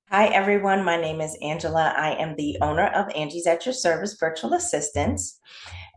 Hi, everyone. My name is Angela. I am the owner of Angie's at Your Service Virtual Assistants,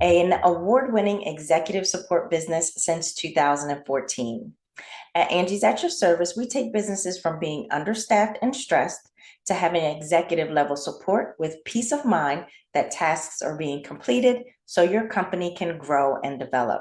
an award-winning executive support business since 2014. At Angie's at Your Service, we take businesses from being understaffed and stressed to having executive level support with peace of mind that tasks are being completed so your company can grow and develop.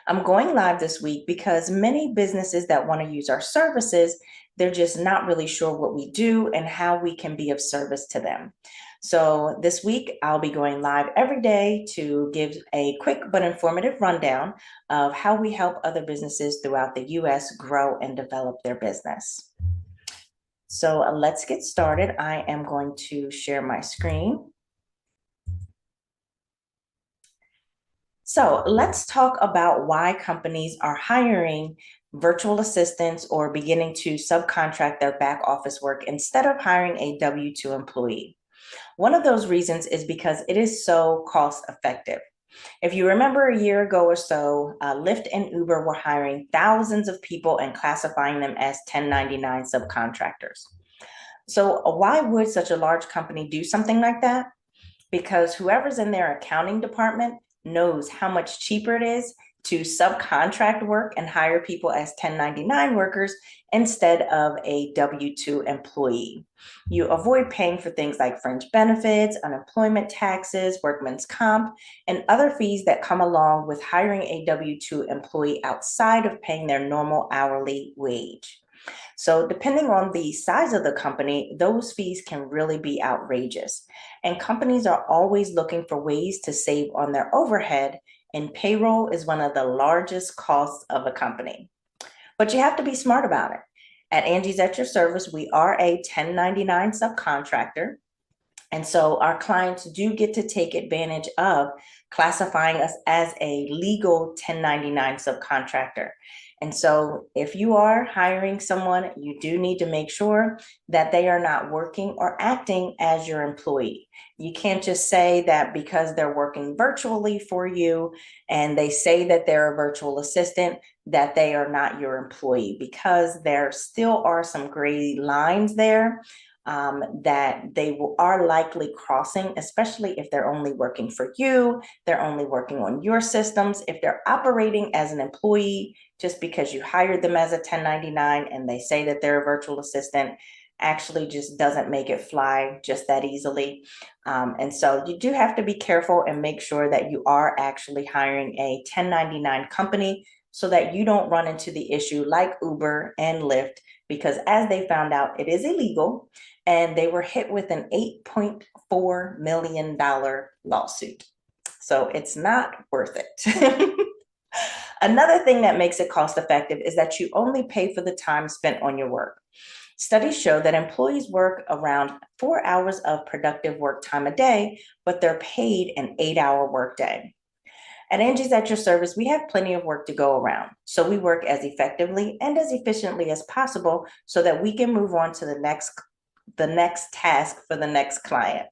I'm going live this week because many businesses that want to use our services, they're just not really sure what we do and how we can be of service to them. So this week, I'll be going live every day to give a quick but informative rundown of how we help other businesses throughout the US grow and develop their business. So let's get started. I am going to share my screen. So let's talk about why companies are hiring virtual assistants or beginning to subcontract their back office work instead of hiring a W-2 employee. One of those reasons is because it is so cost effective. If you remember a year ago or so, Lyft and Uber were hiring thousands of people and classifying them as 1099 subcontractors. So why would such a large company do something like that? Because whoever's in their accounting department knows how much cheaper it is to subcontract work and hire people as 1099 workers instead of a W-2 employee. You avoid paying for things like fringe benefits, unemployment taxes, workman's comp, and other fees that come along with hiring a W-2 employee outside of paying their normal hourly wage. So, depending on the size of the company, those fees can really be outrageous. And companies are always looking for ways to save on their overhead, and payroll is one of the largest costs of a company. But you have to be smart about it. At Angie's at Your Service, we are a 1099 subcontractor. And so our clients do get to take advantage of classifying us as a legal 1099 subcontractor. And so if you are hiring someone, you do need to make sure that they are not working or acting as your employee. You can't just say that because they're working virtually for you and they say that they're a virtual assistant, that they are not your employee, because there still are some gray lines there that they are likely crossing, especially if they're only working for you, they're only working on your systems. If they're operating as an employee just because you hired them as a 1099 and they say that they're a virtual assistant, actually just doesn't make it fly just that easily. And so you do have to be careful and make sure that you are actually hiring a 1099 company so that you don't run into the issue like Uber and Lyft, because as they found out, it is illegal and they were hit with an $8.4 million lawsuit. So it's not worth it. Another thing that makes it cost effective is that you only pay for the time spent on your work. Studies show that employees work around 4 hours of productive work time a day, but they're paid an 8-hour workday. At Angie's at Your Service, we have plenty of work to go around. So we work as effectively and as efficiently as possible so that we can move on to the next task for the next client.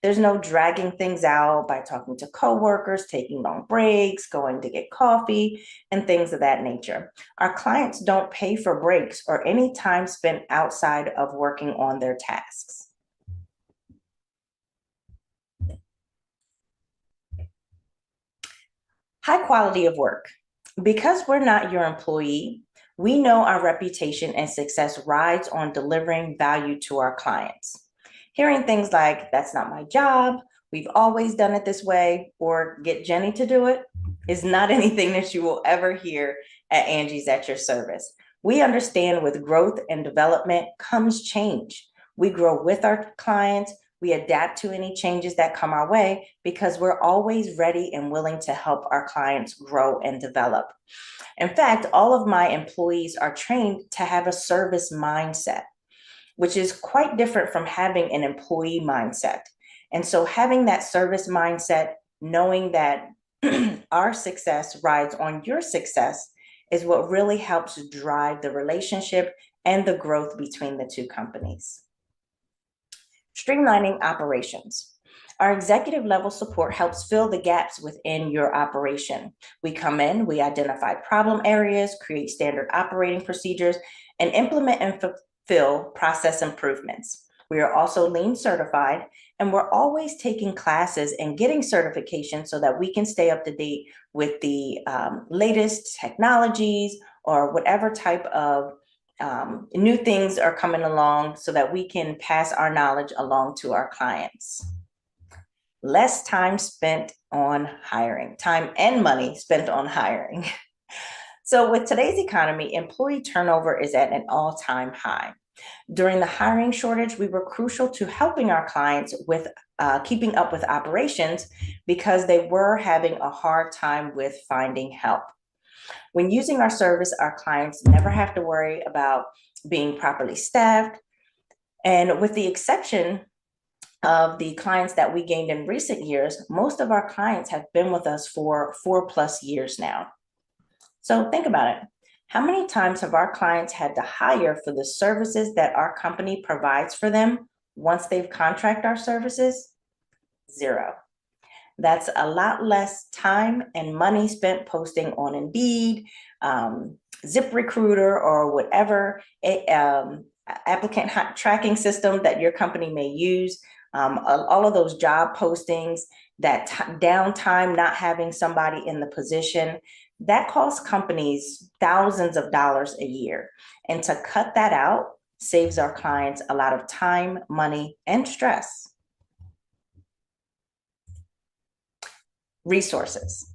There's no dragging things out by talking to coworkers, taking long breaks, going to get coffee, and things of that nature. Our clients don't pay for breaks or any time spent outside of working on their tasks. High quality of work. Because we're not your employee, we know our reputation and success rides on delivering value to our clients. Hearing things like, that's not my job, we've always done it this way, or get Jenny to do it, is not anything that you will ever hear at Angie's at Your Service. We understand with growth and development comes change. We grow with our clients, we adapt to any changes that come our way because we're always ready and willing to help our clients grow and develop. In fact, all of my employees are trained to have a service mindset, which is quite different from having an employee mindset. And so, having that service mindset, knowing that our success rides on your success, is what really helps drive the relationship and the growth between the two companies. Streamlining operations. Our executive level support helps fill the gaps within your operation. We come in, we identify problem areas, create standard operating procedures, and implement and fill process improvements. We are also Lean certified, and we're always taking classes and getting certification so that we can stay up to date with the latest technologies or whatever type of new things are coming along so that we can pass our knowledge along to our clients. Less time spent on hiring, time and money spent on hiring. So with today's economy, employee turnover is at an all-time high. During the hiring shortage, we were crucial to helping our clients with keeping up with operations because they were having a hard time with finding help. When using our service, our clients never have to worry about being properly staffed. And with the exception of the clients that we gained in recent years, most of our clients have been with us for 4+ years now. So think about it. How many times have our clients had to hire for the services that our company provides for them once they've contracted our services? 0. That's a lot less time and money spent posting on Indeed, ZipRecruiter, or whatever applicant tracking system that your company may use. All of those job postings, that downtime, not having somebody in the position, that costs companies thousands of dollars a year. And to cut that out saves our clients a lot of time, money, and stress. Resources.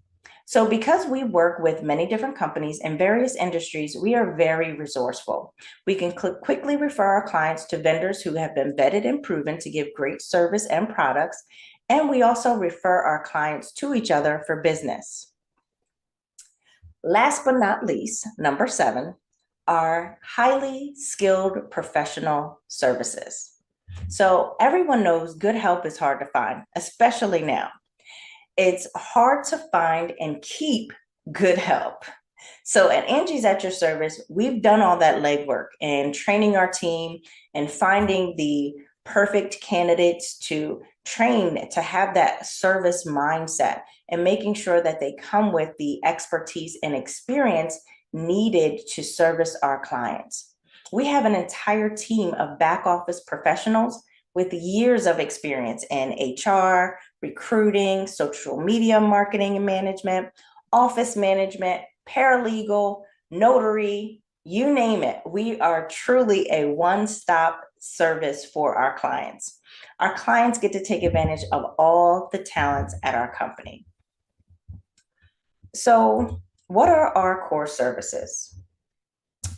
So because we work with many different companies in various industries, we are very resourceful. We can quickly refer our clients to vendors who have been vetted and proven to give great service and products. And we also refer our clients to each other for business. Last but not least, number 7, are highly skilled professional services. So everyone knows good help is hard to find, especially now. It's hard to find and keep good help. So at Angie's at Your Service, we've done all that legwork and training our team and finding the perfect candidates to train to have that service mindset and making sure that they come with the expertise and experience needed to service our clients. We have an entire team of back office professionals with years of experience in HR, recruiting, social media marketing and management, office management, paralegal, notary, you name it. We are truly a one-stop service for our clients. Our clients get to take advantage of all the talents at our company. So what are our core services?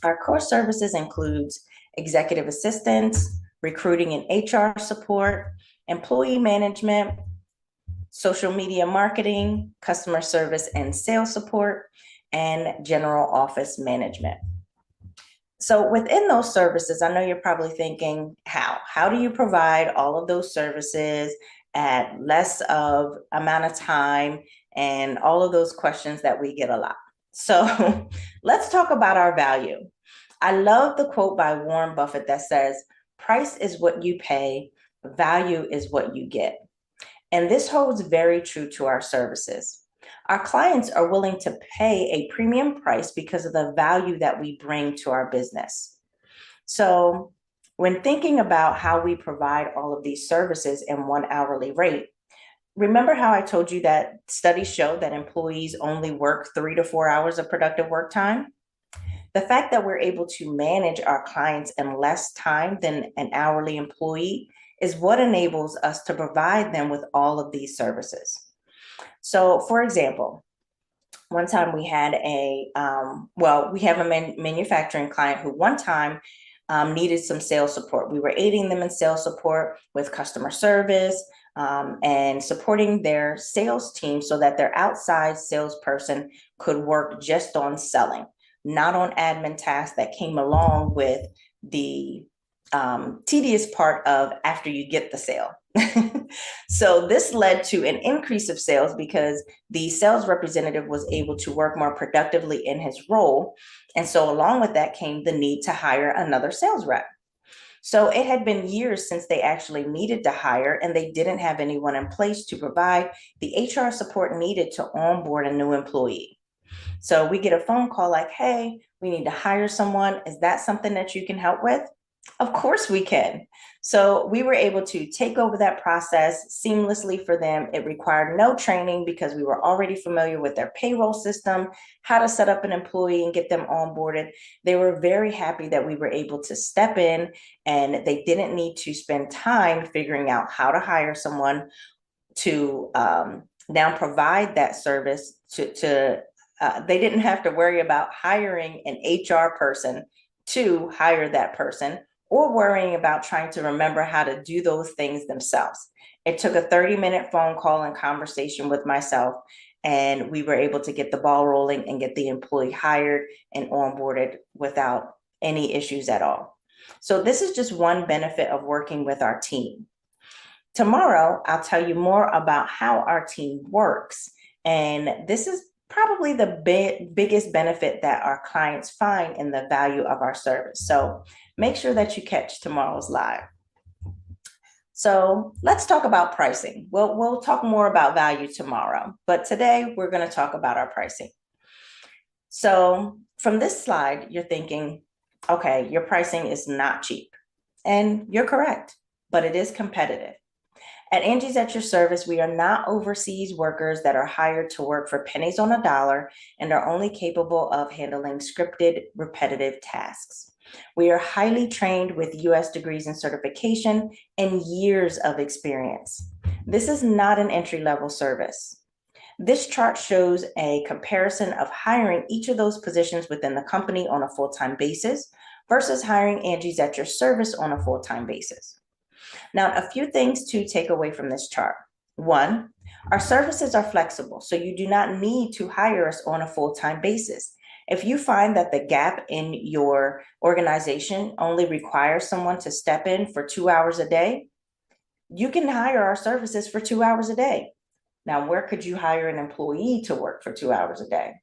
Our core services includes executive assistance, recruiting and HR support, employee management, social media marketing, customer service and sales support, and general office management. So within those services, I know you're probably thinking, how do you provide all of those services at less of amount of time, and all of those questions that we get a lot. So let's talk about our value. I love the quote by Warren Buffett that says, "Price is what you pay, value is what you get." And this holds very true to our services. Our clients are willing to pay a premium price because of the value that we bring to our business. So when thinking about how we provide all of these services in one hourly rate, remember how I told you that studies show that employees only work 3 to 4 hours of productive work time? The fact that we're able to manage our clients in less time than an hourly employee is what enables us to provide them with all of these services. So for example, one time we had we have a manufacturing client who one time needed some sales support. We were aiding them in sales support with customer service and supporting their sales team so that their outside salesperson could work just on selling, not on admin tasks that came along with the tedious part of after you get the sale. So this led to an increase of sales because the sales representative was able to work more productively in his role. And so along with that came the need to hire another sales rep. So it had been years since they actually needed to hire, and they didn't have anyone in place to provide the HR support needed to onboard a new employee. So we get a phone call like, "Hey, we need to hire someone. Is that something that you can help with?" Of course we can. So we were able to take over that process seamlessly for them. It required no training because we were already familiar with their payroll system, how to set up an employee and get them onboarded. They were very happy that we were able to step in, and they didn't need to spend time figuring out how to hire someone to now provide that service to they didn't have to worry about hiring an HR person to hire that person, or worrying about trying to remember how to do those things themselves. It took a 30-minute phone call and conversation with myself, and we were able to get the ball rolling and get the employee hired and onboarded without any issues at all. So this is just one benefit of working with our team. Tomorrow, I'll tell you more about how our team works. And this is probably the biggest benefit that our clients find in the value of our service. So make sure that you catch tomorrow's live. So let's talk about pricing. We'll talk more about value tomorrow, but today we're going to talk about our pricing. So from this slide, you're thinking, okay, your pricing is not cheap. And you're correct, but it is competitive. At Angie's at Your Service, we are not overseas workers that are hired to work for pennies on a dollar and are only capable of handling scripted, repetitive tasks. We are highly trained with US degrees and certification and years of experience. This is not an entry-level service. This chart shows a comparison of hiring each of those positions within the company on a full-time basis versus hiring Angie's at Your Service on a full-time basis. Now, a few things to take away from this chart. One, our services are flexible, so you do not need to hire us on a full-time basis. If you find that the gap in your organization only requires someone to step in for 2 hours a day, you can hire our services for 2 hours a day. Now, where could you hire an employee to work for 2 hours a day?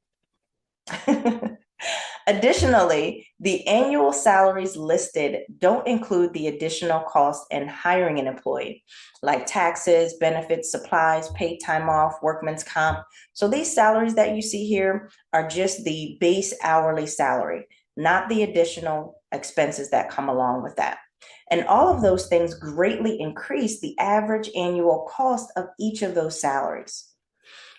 Additionally, the annual salaries listed don't include the additional cost in hiring an employee, like taxes, benefits, supplies, paid time off, workman's comp. So these salaries that you see here are just the base hourly salary, not the additional expenses that come along with that. And all of those things greatly increase the average annual cost of each of those salaries.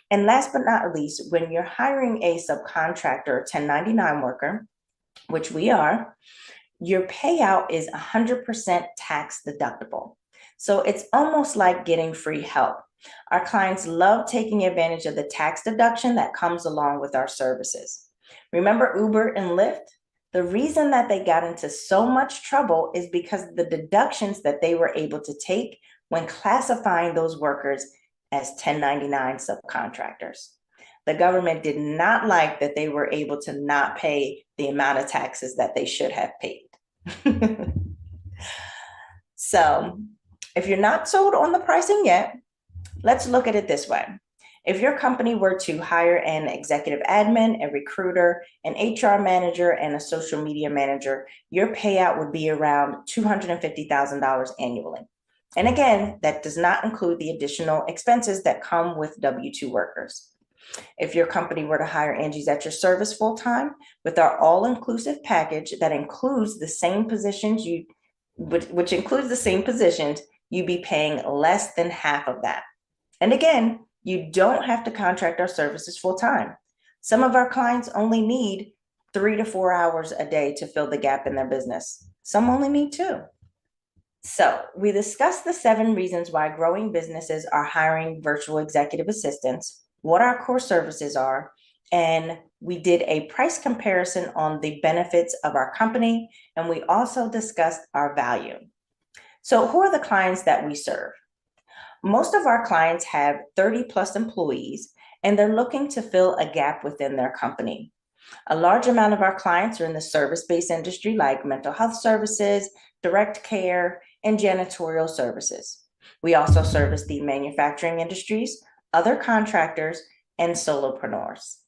And last but not least, when you're hiring a subcontractor, 1099 worker, which we are, your payout is 100% tax deductible. So it's almost like getting free help. Our clients love taking advantage of the tax deduction that comes along with our services. Remember Uber and Lyft? The reason that they got into so much trouble is because of the deductions that they were able to take when classifying those workers as 1099 subcontractors. The government did not like that they were able to not pay the amount of taxes that they should have paid. So if you're not sold on the pricing yet, let's look at it this way. If your company were to hire an executive admin, a recruiter, an HR manager, and a social media manager, your payout would be around $250,000 annually. And again, that does not include the additional expenses that come with W-2 workers. If your company were to hire Angie's at Your Service full-time with our all-inclusive package that includes the same positions, which includes the same positions, you'd be paying less than half of that. And again, you don't have to contract our services full-time. Some of our clients only need 3 to 4 hours a day to fill the gap in their business. Some only need 2. So we discussed the 7 reasons why growing businesses are hiring virtual executive assistants, what our core services are, and we did a price comparison on the benefits of our company, and we also discussed our value. So who are the clients that we serve? Most of our clients have 30 plus employees, and they're looking to fill a gap within their company. A large amount of our clients are in the service-based industry like mental health services, direct care, and janitorial services. We also service the manufacturing industries, other contractors, and solopreneurs.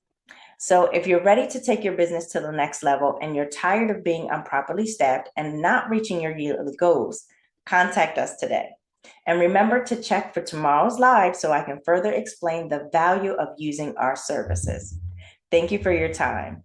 So if you're ready to take your business to the next level and you're tired of being improperly staffed and not reaching your yearly goals, contact us today. And remember to check for tomorrow's live so I can further explain the value of using our services. Thank you for your time.